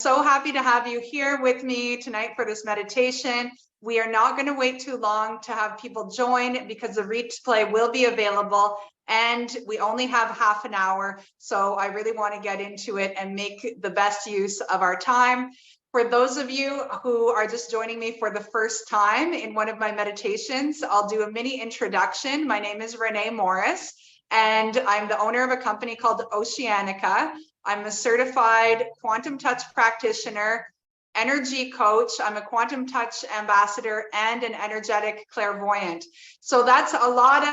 so happy to have you here with me tonight for this meditation. We are not going to wait too long to have people join because the replay will be available and we only have half an hour. So I really want to get into it and make the best use of our time. For those of you who are just joining me for the first time in one of my meditations, I'll do a mini introduction. My name is Renée Morris, and I'm the owner of a company called Oceanica. I'm a certified quantum touch practitioner, energy coach. I'm a quantum touch ambassador and an energetic clairvoyant. So that's a lot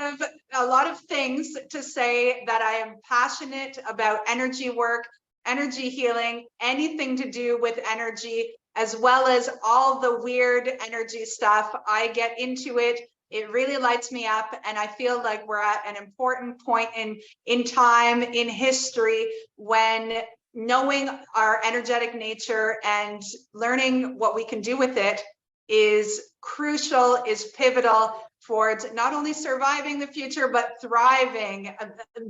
of things to say that I am passionate about energy work, energy healing, anything to do with energy, as well as all the weird energy stuff. I get into it. It really lights me up, and I feel like we're at an important point in time, in history, when knowing our energetic nature and learning what we can do with it is crucial, is pivotal towards not only surviving the future, but thriving,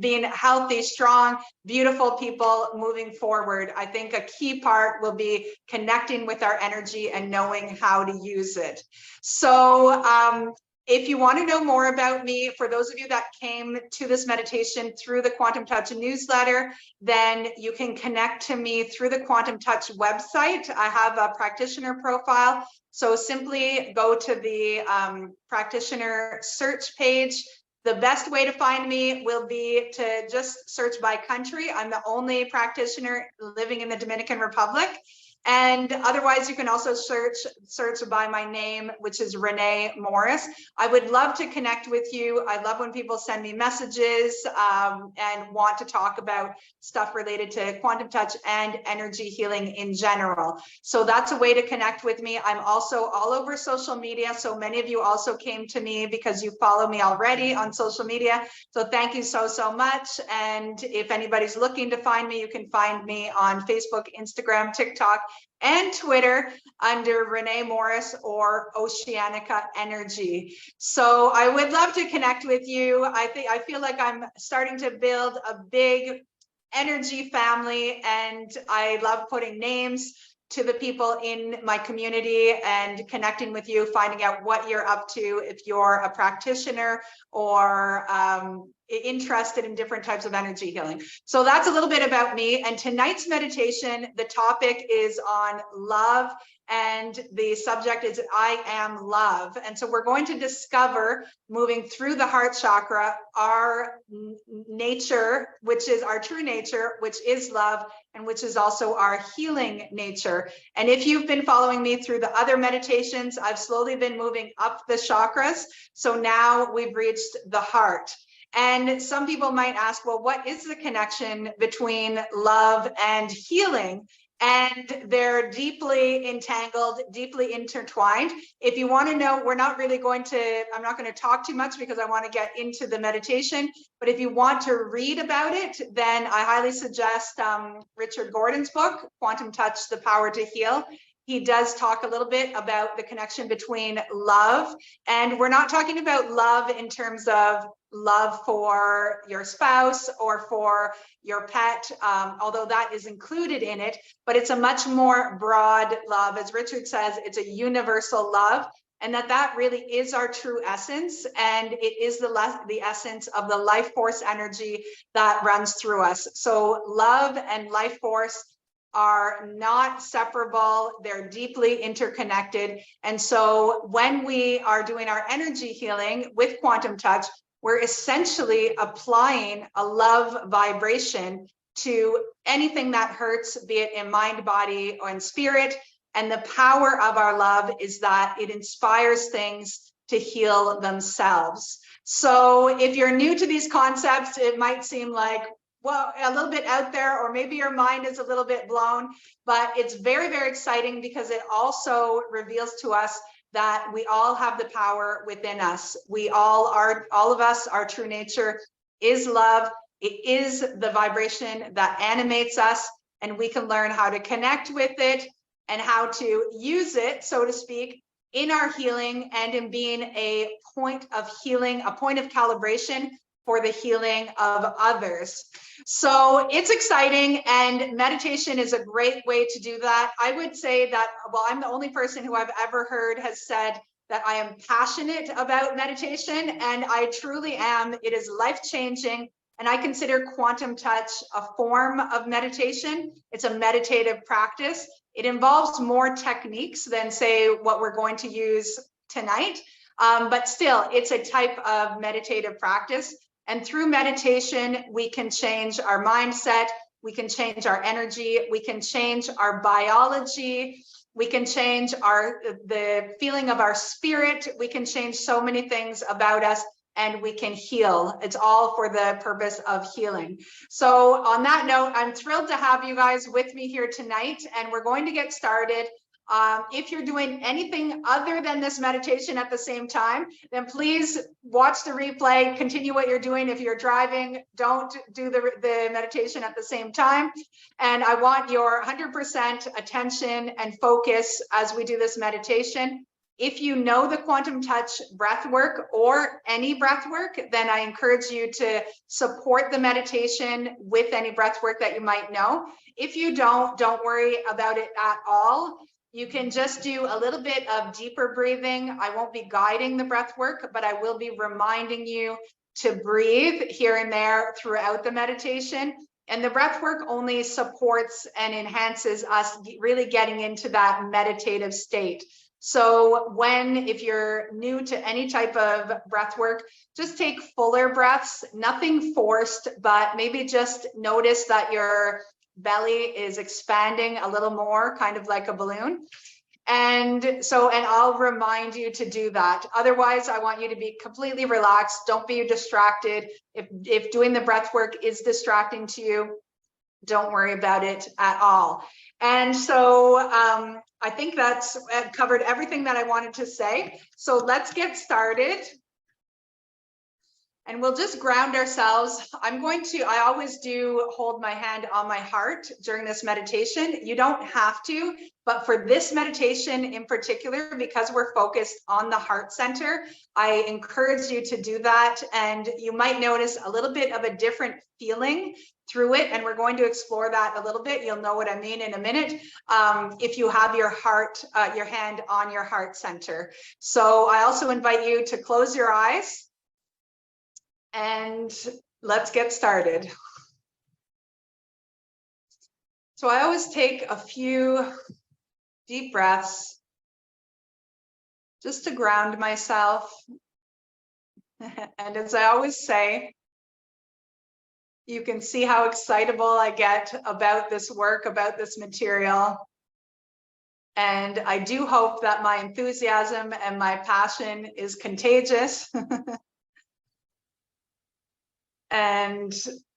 being healthy, strong, beautiful people moving forward. I think a key part will be connecting with our energy and knowing how to use it. So, if you want to know more about me, for those of you that came to this meditation through the Quantum Touch newsletter, then you can connect to me through the Quantum Touch website. I have a practitioner profile. So simply go to the practitioner search page. The best way to find me will be to just search by country. I'm the only practitioner living in the Dominican Republic. And otherwise, you can also search by my name, which is Renée Morris. I would love to connect with you. I love when people send me messages and want to talk about stuff related to quantum touch and energy healing in general. So that's a way to connect with me. I'm also all over social media. So many of you also came to me because you follow me already on social media. So thank you so much. And if anybody's looking to find me, you can find me on Facebook, Instagram, TikTok, and Twitter under Renée Morris or Oceanica Energy. So I would love to connect with you. I feel like I'm starting to build a big energy family, and I love putting names to the people in my community and connecting with you, finding out what you're up to if you're a practitioner or interested in different types of energy healing. So that's a little bit about me. And tonight's meditation, the topic is on love, and the subject is I am love. And so we're going to discover, moving through the heart chakra, our nature, which is our true nature, which is love, and which is also our healing nature. And if you've been following me through the other meditations, I've slowly been moving up the chakras. So now we've reached the heart. And some people might ask, well, what is the connection between love and healing? And they're deeply entangled, deeply intertwined. If you want to know, I'm not going to talk too much because I want to get into the meditation. But if you want to read about it, then I highly suggest Richard Gordon's book, Quantum Touch, The Power to Heal. He does talk a little bit about the connection between love, and we're not talking about love in terms of love for your spouse or for your pet, although that is included in it, but it's a much more broad love. As Richard says, it's a universal love, and that really is our true essence, and it is the essence of the life force energy that runs through us. So love and life force are not separable. They're deeply interconnected. And so when we are doing our energy healing with quantum touch, we're essentially applying a love vibration to anything that hurts, be it in mind, body, or in spirit. And the power of our love is that it inspires things to heal themselves. So if you're new to these concepts, it might seem like, well, a little bit out there, or maybe your mind is a little bit blown, but it's very, very exciting because it also reveals to us that we all have the power within us. All of us, our true nature is love. It is the vibration that animates us, and we can learn how to connect with it and how to use it, so to speak, in our healing and in being a point of healing, a point of calibration for the healing of others. So it's exciting, and meditation is a great way to do that. I would say that, well, I'm the only person who I've ever heard has said that I am passionate about meditation, and I truly am. It is life-changing, and I consider quantum touch a form of meditation. It's a meditative practice. It involves more techniques than, say, what we're going to use tonight, but still, it's a type of meditative practice. And through meditation, we can change our mindset, we can change our energy, we can change our biology, we can change the feeling of our spirit, we can change so many things about us, and we can heal. It's all for the purpose of healing. So on that note, I'm thrilled to have you guys with me here tonight, and we're going to get started. If you're doing anything other than this meditation at the same time, then please watch the replay, continue what you're doing. If you're driving, don't do the meditation at the same time. And I want your 100% attention and focus as we do this meditation. If you know the quantum touch breath work or any breath work, then I encourage you to support the meditation with any breath work that you might know. If you don't worry about it at all. You can just do a little bit of deeper breathing. I won't be guiding the breath work, but I will be reminding you to breathe here and there throughout the meditation. And the breath work only supports and enhances us really getting into that meditative state. So if you're new to any type of breath work, just take fuller breaths, nothing forced, but maybe just notice that your belly is expanding a little more, kind of like a balloon. And I'll remind you to do that. Otherwise, I want you to be completely relaxed. Don't be distracted. If doing the breath work is distracting to you, don't worry about it at all. And so I think that's covered everything that I wanted to say. So let's get started. And we'll just ground ourselves. I always do hold my hand on my heart during this meditation. You don't have to, but for this meditation in particular, because we're focused on the heart center, I encourage you to do that. And you might notice a little bit of a different feeling through it. And we're going to explore that a little bit. You'll know what I mean in a minute. If you have your hand on your heart center. So I also invite you to close your eyes. And let's get started. So I always take a few deep breaths just to ground myself. And as I always say, you can see how excitable I get about this work, about this material. And I do hope that my enthusiasm and my passion is contagious.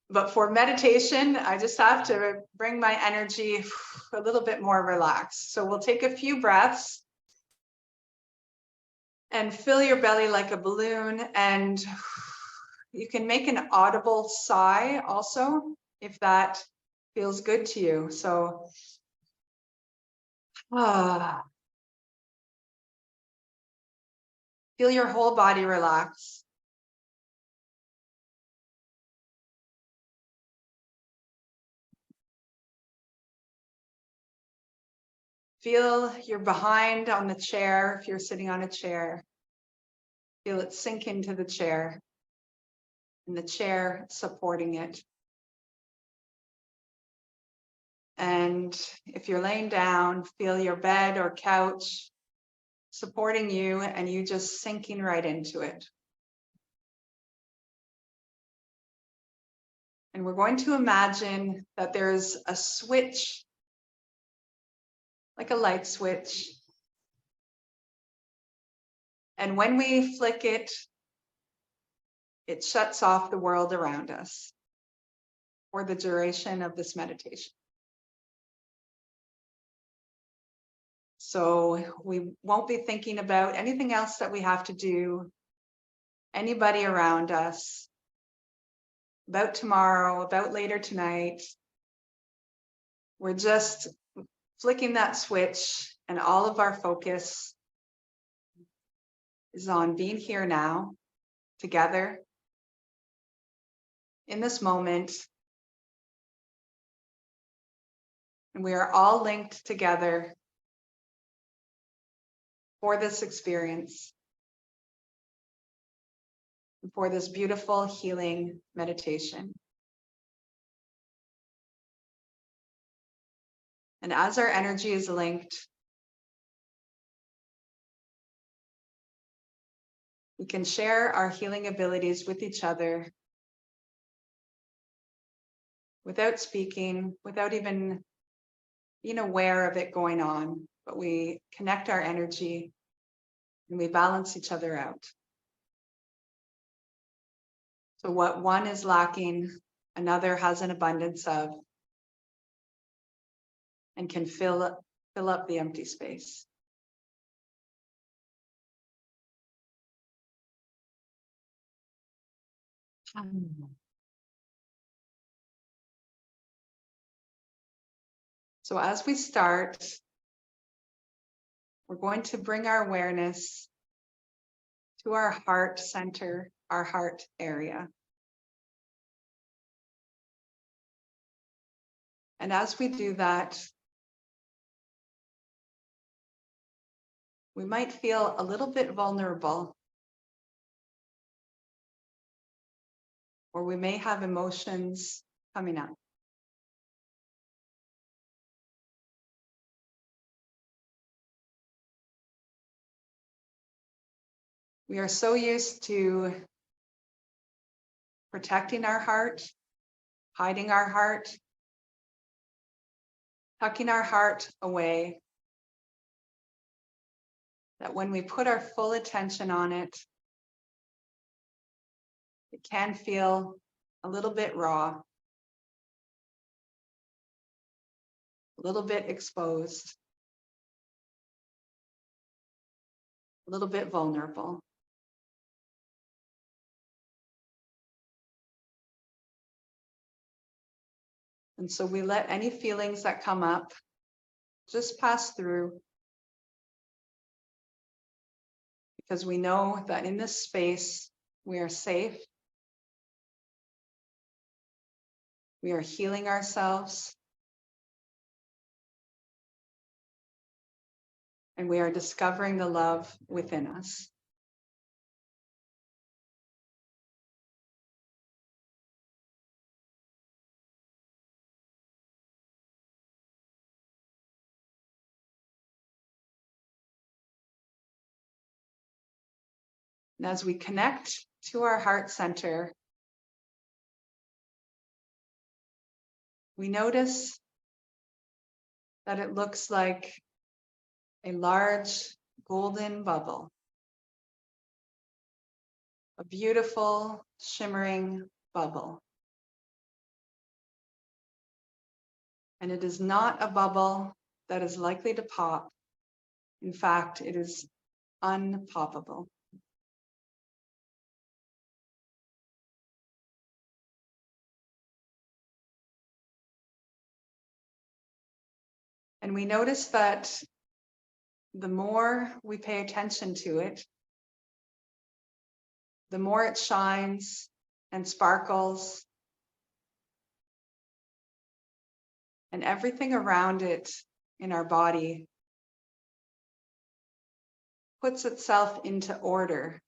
But for meditation, I just have to bring my energy a little bit more relaxed. So we'll take a few breaths and fill your belly like a balloon. And you can make an audible sigh also, if that feels good to you. So, feel your whole body relax. Feel your behind on the chair if you're sitting on a chair. Feel it sink into the chair and the chair supporting it. And if you're laying down, feel your bed or couch supporting you and you just sinking right into it. And we're going to imagine that there's a switch, like a light switch. And when we flick it, it shuts off the world around us for the duration of this meditation. So we won't be thinking about anything else that we have to do, anybody around us, about tomorrow, about later tonight. We're just flicking that switch, and all of our focus is on being here now, together, in this moment. And we are all linked together for this experience, for this beautiful healing meditation. And as our energy is linked, we can share our healing abilities with each other without speaking, without even being aware of it going on, but we connect our energy and we balance each other out. So what one is lacking, another has an abundance of, and can fill up the empty space. So as we start, we're going to bring our awareness to our heart center, our heart area. And as we do that, we might feel a little bit vulnerable, or we may have emotions coming up. We are so used to protecting our heart, hiding our heart, tucking our heart away, that when we put our full attention on it, it can feel a little bit raw, a little bit exposed, a little bit vulnerable. And so we let any feelings that come up just pass through, because we know that in this space, we are safe. We are healing ourselves. And we are discovering the love within us. And as we connect to our heart center, we notice that it looks like a large golden bubble, a beautiful shimmering bubble. And it is not a bubble that is likely to pop. In fact, it is unpoppable. And we notice that the more we pay attention to it, the more it shines and sparkles, and everything around it in our body puts itself into order,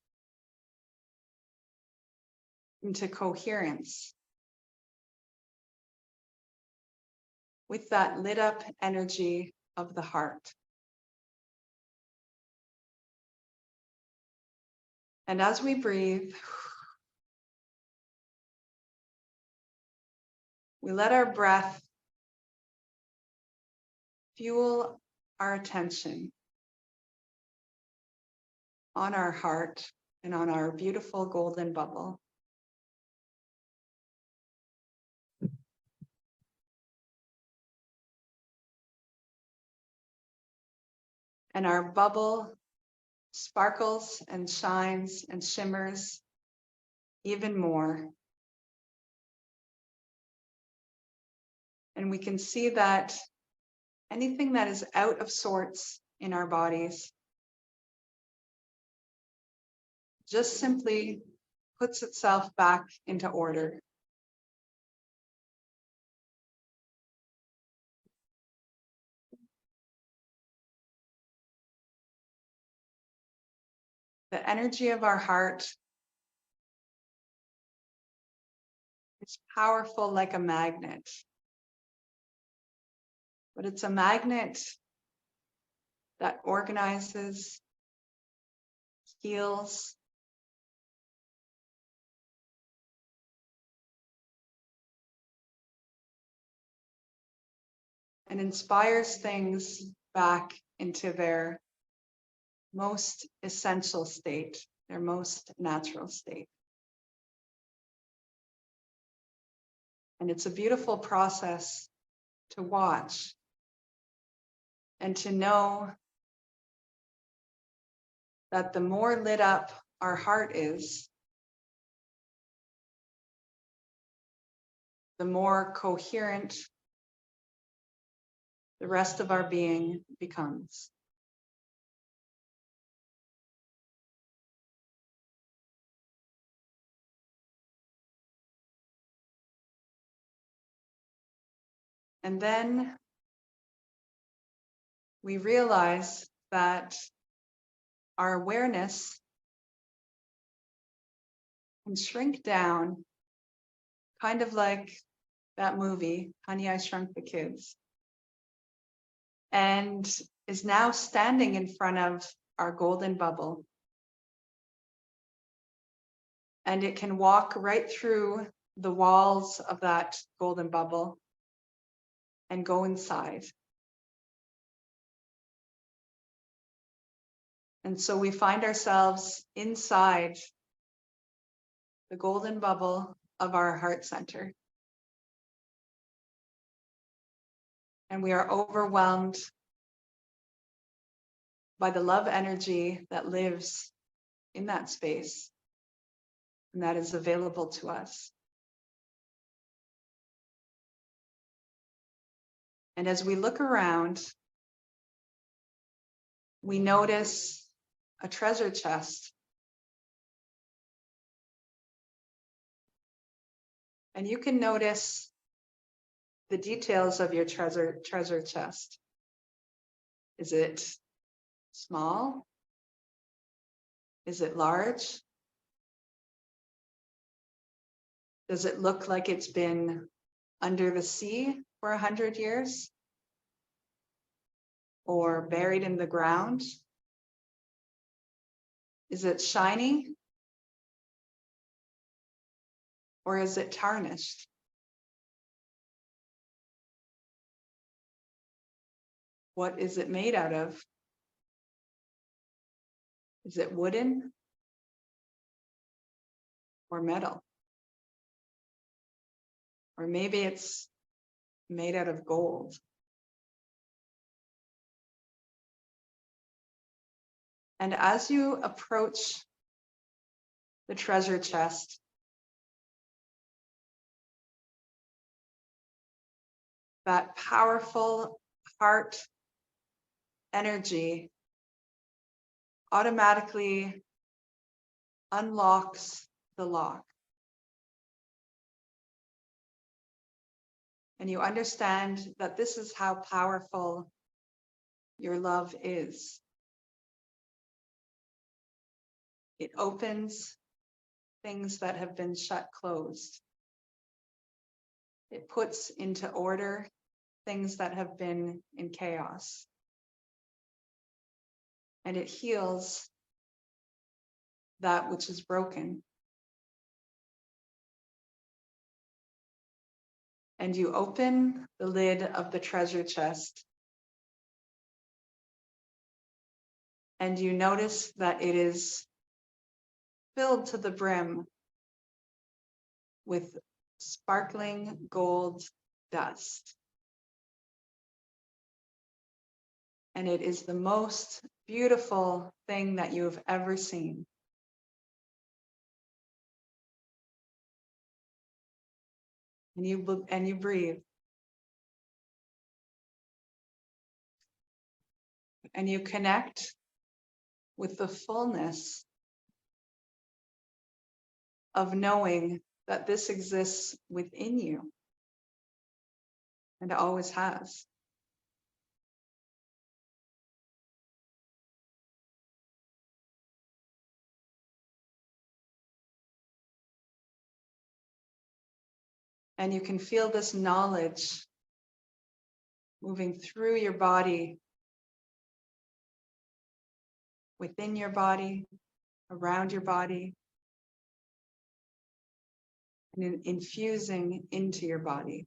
into coherence, with that lit up energy of the heart. And as we breathe, we let our breath fuel our attention on our heart and on our beautiful golden bubble. And our bubble sparkles and shines and shimmers even more. And we can see that anything that is out of sorts in our bodies just simply puts itself back into order. The energy of our heart is powerful like a magnet, but it's a magnet that organizes, heals, and inspires things back into their most essential state, their most natural state. And it's a beautiful process to watch and to know that the more lit up our heart is, the more coherent the rest of our being becomes. And then we realize that our awareness can shrink down, kind of like that movie, Honey, I Shrunk the Kids, and is now standing in front of our golden bubble. And it can walk right through the walls of that golden bubble and go inside. And so we find ourselves inside the golden bubble of our heart center. And we are overwhelmed by the love energy that lives in that space and that is available to us. And as we look around, we notice a treasure chest. And you can notice the details of your treasure chest. Is it small? Is it large? Does it look like it's been under the sea for 100 years? Or buried in the ground? Is it shiny? Or is it tarnished? What is it made out of? Is it wooden or metal? Or maybe it's made out of gold. And as you approach the treasure chest, that powerful heart energy automatically unlocks the lock. And you understand that this is how powerful your love is. It opens things that have been shut closed. It puts into order things that have been in chaos. And it heals that which is broken. And you open the lid of the treasure chest. And you notice that it is filled to the brim with sparkling gold dust. And it is the most beautiful thing that you have ever seen. And you breathe. And you connect with the fullness of knowing that this exists within you and always has. And you can feel this knowledge moving through your body, within your body, around your body, and infusing into your body.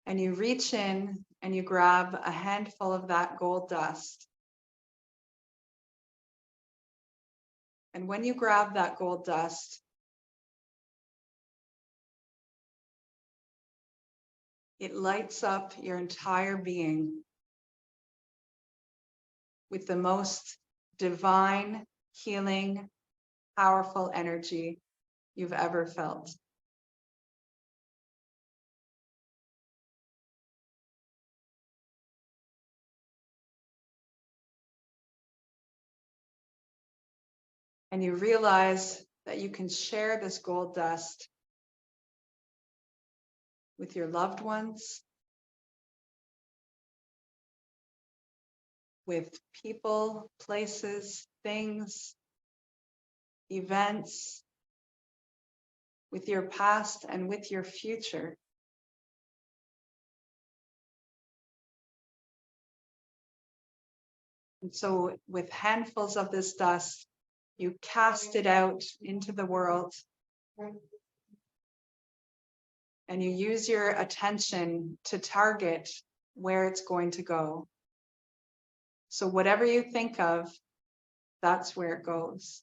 And you reach in and you grab a handful of that gold dust. And when you grab that gold dust, it lights up your entire being with the most divine, healing, powerful energy you've ever felt. And you realize that you can share this gold dust with your loved ones, with people, places, things, events, with your past and with your future. And so with handfuls of this dust, you cast it out into the world. And you use your attention to target where it's going to go. So whatever you think of, that's where it goes.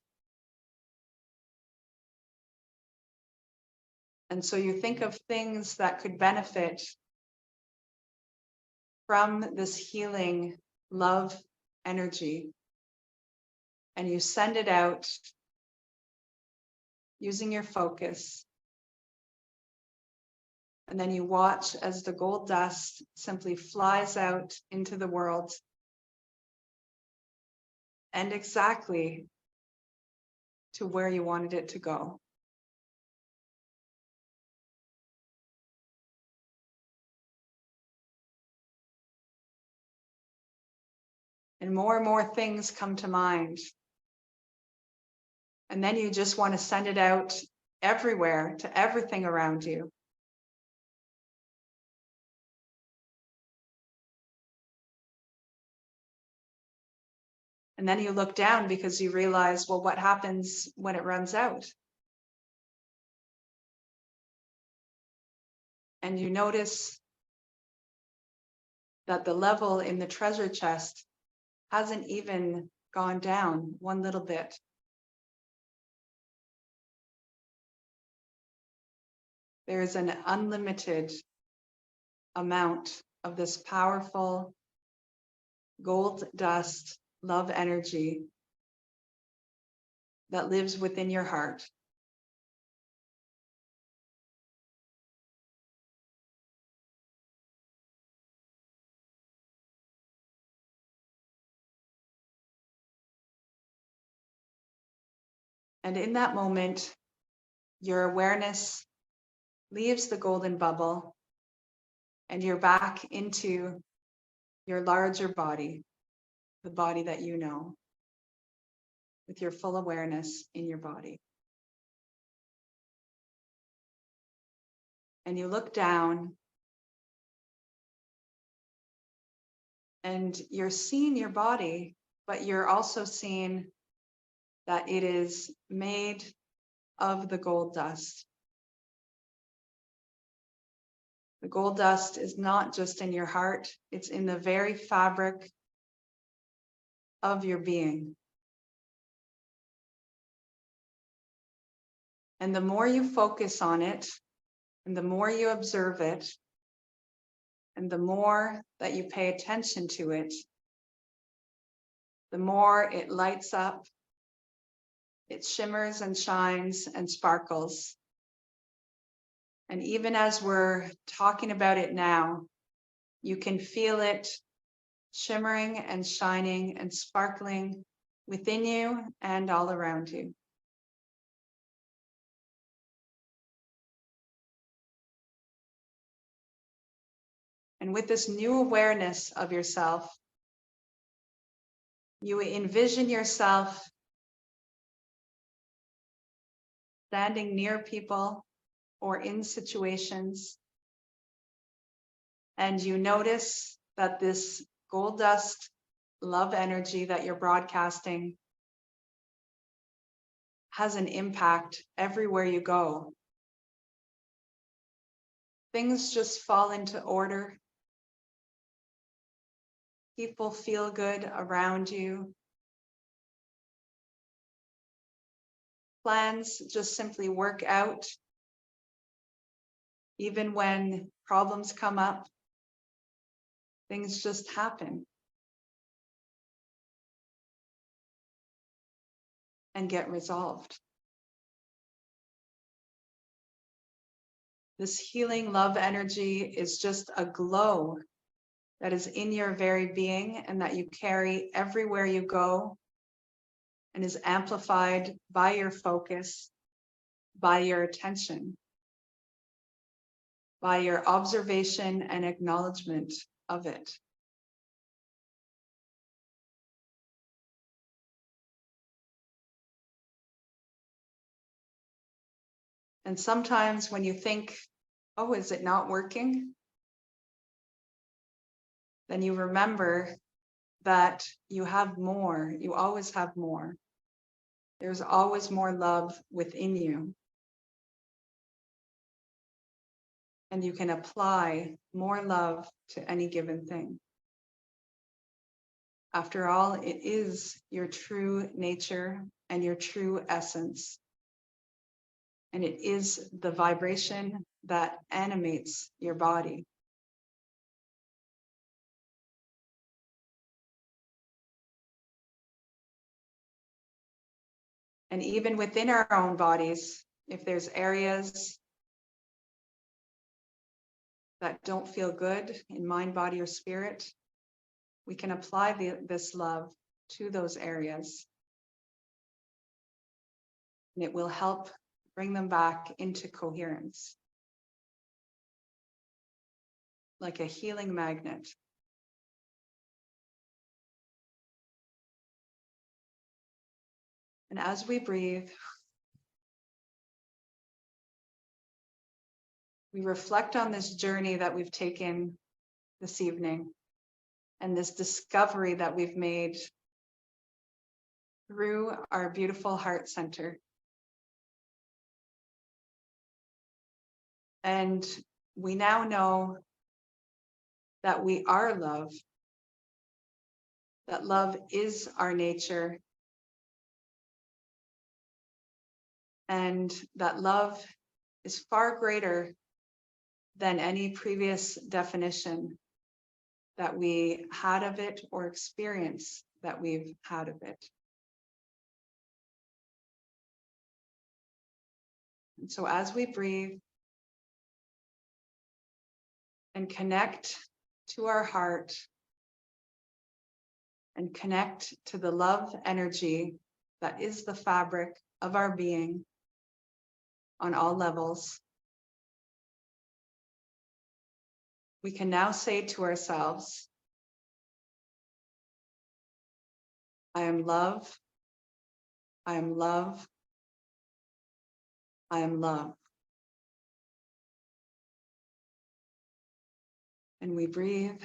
And so you think of things that could benefit from this healing love energy. And you send it out using your focus. And then you watch as the gold dust simply flies out into the world. And exactly to where you wanted it to go. And more things come to mind. And then you just want to send it out everywhere, to everything around you. And then you look down because you realize, well, what happens when it runs out? And you notice that the level in the treasure chest hasn't even gone down one little bit. There is an unlimited amount of this powerful gold dust love energy that lives within your heart. And in that moment, your awareness leaves the golden bubble and you're back into your larger body, the body that you know, with your full awareness in your body. And you look down and you're seeing your body, but you're also seeing that it is made of the gold dust. The gold dust is not just in your heart, it's in the very fabric of your being. And the more you focus on it, and the more you observe it, and the more that you pay attention to it, the more it lights up, it shimmers and shines and sparkles. And even as we're talking about it now, you can feel it shimmering and shining and sparkling within you and all around you. And with this new awareness of yourself, you envision yourself standing near people or in situations, and you notice that this gold dust love energy that you're broadcasting has an impact everywhere you go. Things just fall into order. People feel good around you. Plans just simply work out. Even when problems come up, things just happen and get resolved. This healing love energy is just a glow that is in your very being and that you carry everywhere you go, and is amplified by your focus, by your attention, by your observation and acknowledgement of it. And sometimes when you think, oh, is it not working? Then you remember that you have more. You always have more. There's always more love within you. And you can apply more love to any given thing. After all, it is your true nature and your true essence. And it is the vibration that animates your body. And even within our own bodies, if there's areas that don't feel good in mind, body, or spirit, we can apply this love to those areas. And it will help bring them back into coherence, like a healing magnet. And as we breathe, we reflect on this journey that we've taken this evening and this discovery that we've made through our beautiful heart center. And we now know that we are love, that love is our nature, and that love is far greater than any previous definition that we had of it or experience that we've had of it. And so as we breathe and connect to our heart and connect to the love energy that is the fabric of our being on all levels, we can now say to ourselves, I am love, I am love, I am love. And we breathe.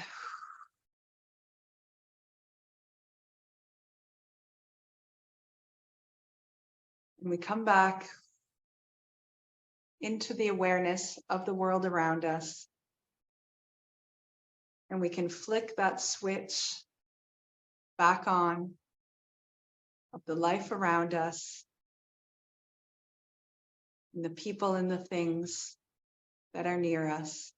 And we come back into the awareness of the world around us. And we can flick that switch back on of the life around us and the people and the things that are near us.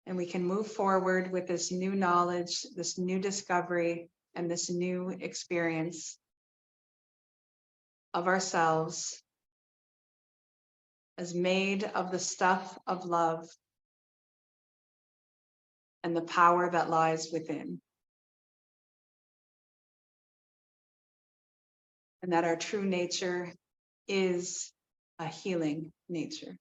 And we can move forward with this new knowledge, this new discovery, and this new experience of ourselves as made of the stuff of love and the power that lies within. And that our true nature is a healing nature.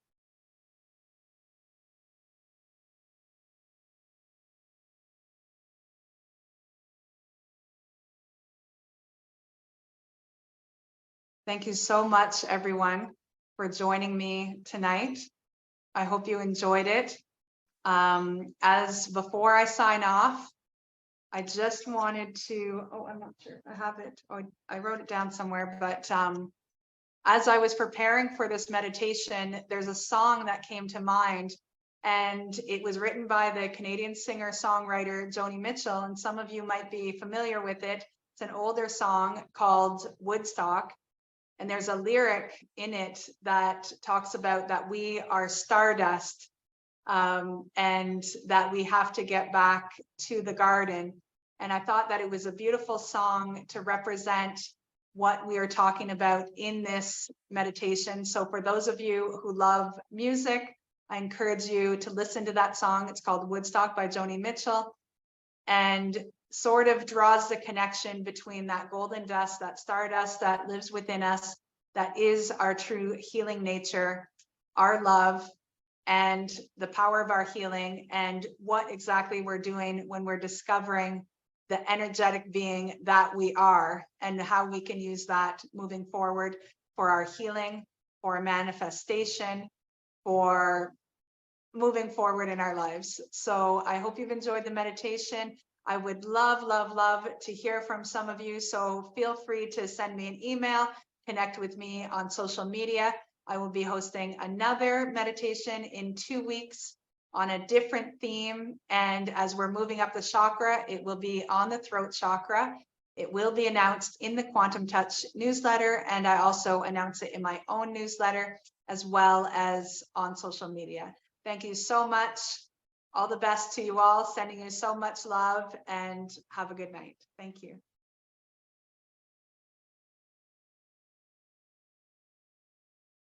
Thank you so much, everyone, for joining me tonight. I hope you enjoyed it. As before I sign off, I just wanted to, oh, I'm not sure I have it. Oh, I wrote it down somewhere, but as I was preparing for this meditation, there's a song that came to mind, and it was written by the Canadian singer-songwriter Joni Mitchell, and some of you might be familiar with it. It's an older song called Woodstock, and there's a lyric in it that talks about that we are stardust, and that we have to get back to the garden. And I thought that it was a beautiful song to represent what we are talking about in this meditation. So for those of you who love music, I encourage you to listen to that song. It's called Woodstock by Joni Mitchell, and sort of draws the connection between that golden dust, that stardust that lives within us, that is our true healing nature, our love, and the power of our healing, and what exactly we're doing when we're discovering the energetic being that we are, and how we can use that moving forward for our healing, for a manifestation, for moving forward in our lives. So I hope you've enjoyed the meditation. I would love, love, love to hear from some of you. So feel free to send me an email, connect with me on social media. I will be hosting another meditation in 2 weeks on a different theme. And as we're moving up the chakra, it will be on the throat chakra. It will be announced in the Quantum Touch newsletter. And I also announce it in my own newsletter, as well as on social media. Thank you so much. All the best to you all. Sending you so much love, and have a good night. Thank you.